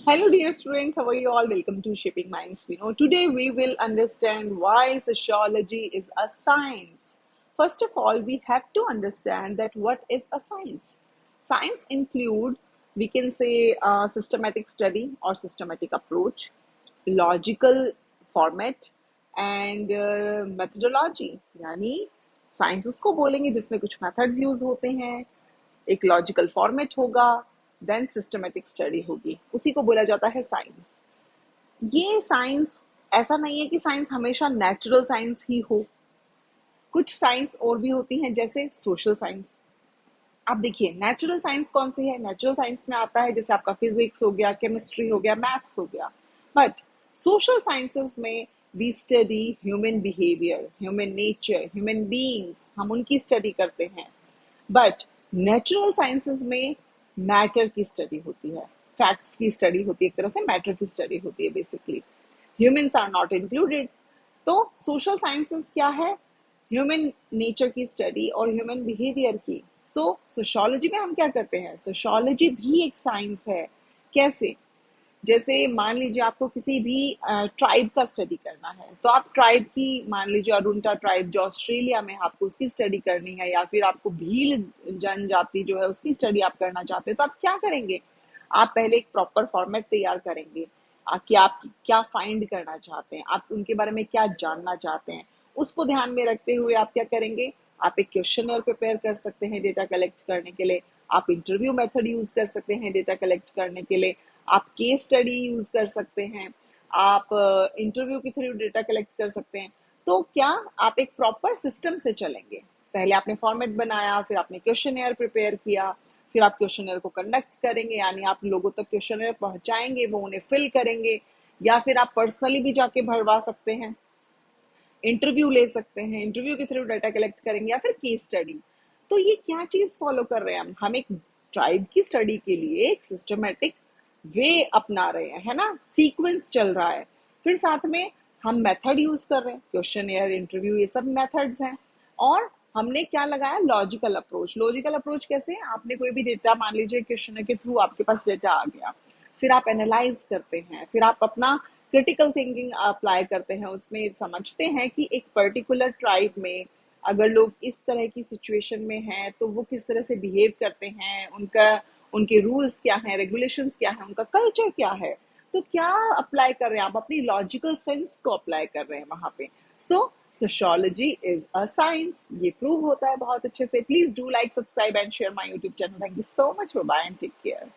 Hello, dear students. How are you all? Welcome to Shaping Minds. Today we will understand why sociology is a science. First of all, we have to understand that what is a science. Science include, we can say, systematic study or systematic approach, logical format and methodology. यानी science उसको बोलेंगे जिसमें कुछ methods use होते हैं, एक logical format होगा, then systematic study होगी, उसी को बोला जाता है साइंस। ये साइंस ऐसा नहीं है कि साइंस हमेशा नेचुरल साइंस ही हो, कुछ साइंस और भी होती हैं जैसे सोशल साइंस। आप देखिए नेचुरल साइंस कौन सी है, नेचुरल साइंस में आता है जैसे आपका फिजिक्स हो गया, केमिस्ट्री हो गया, मैथ्स हो गया। बट सोशल साइंसेस में we study human behaviour, human nature, human beings, हम उनकी स्टडी करते हैं। बट नेचुरल साइंसेस में मैटर की स्टडी होती है, फैक्ट्स की स्टडी होती है, एक तरह से मैटर की स्टडी होती है basically. Humans are not included. तो सोशल साइंसेस क्या है? ह्यूमन नेचर की स्टडी और ह्यूमन बिहेवियर की। सोशियोलॉजी में हम क्या करते हैं? सोशियोलॉजी भी एक साइंस है। कैसे? जैसे मान लीजिए आपको किसी भी ट्राइब का स्टडी करना है, तो आप ट्राइब की, मान लीजिए अरुंटा ट्राइब जो ऑस्ट्रेलिया में, आपको उसकी स्टडी करनी है, या फिर आपको भील जनजाति जो है उसकी स्टडी आप करना चाहते हैं, तो आप क्या करेंगे? आप पहले एक प्रॉपर फॉर्मेट तैयार करेंगे कि आप क्या फाइंड करना चाहते हैं, आप उनके बारे में क्या जानना चाहते हैं। उसको ध्यान में रखते हुए आप क्या करेंगे? आप एक क्वेश्चनर प्रिपेयर कर सकते हैं डेटा कलेक्ट करने के लिए, आप इंटरव्यू मेथड यूज कर सकते हैं डेटा कलेक्ट करने के लिए, आप केस स्टडी यूज कर सकते हैं, आप इंटरव्यू के थ्रू डेटा कलेक्ट कर सकते हैं। तो क्या आप एक प्रॉपर सिस्टम से चलेंगे? पहले आपने फॉर्मेट बनाया, फिर आपने क्वेश्चनर प्रिपेयर किया, फिर आप क्वेश्चनर को कंडक्ट करेंगे, यानी आप लोगों तक क्वेश्चनर पहुंचाएंगे, वो उन्हें फिल करेंगे, या फिर आप पर्सनली भी जाके भरवा सकते हैं, इंटरव्यू ले सकते हैं, इंटरव्यू के थ्रू डाटा कलेक्ट करेंगे, या फिर केस स्टडी। तो ये क्या चीज फॉलो कर रहे हैं हम एक ट्राइब की स्टडी के लिए एक सिस्टमेटिक वे अपना रहे हैं, है ना, सीक्वेंस चल रहा है। फिर साथ में हम मेथड यूज कर रहे हैं, क्वेश्चन एयर, इंटरव्यू, ये सब मेथड्स हैं। और हमने क्या लगाया? Logical approach. लॉजिकल अप्रोच कैसे? आपने कोई भी डेटा, मान लीजिए क्वेश्चन के थ्रू आपके पास डेटा आ गया, फिर आप एनालाइज करते हैं, फिर आप अपना क्रिटिकल थिंकिंग अप्लाई करते हैं, उसमें समझते हैं कि एक पर्टिकुलर ट्राइब में अगर लोग इस तरह की सिचुएशन में हैं तो वो किस तरह से बिहेव करते हैं, उनका, उनके रूल्स क्या हैं, रेगुलेशंस क्या हैं, उनका कल्चर क्या है। तो क्या अप्लाई कर रहे हैं आप? अपनी लॉजिकल सेंस को अप्लाई कर रहे हैं वहां पे। So sociology is a science, ये प्रूव होता है बहुत अच्छे से। Please do like, subscribe and share my YouTube channel. Thank you so much, bye and take care.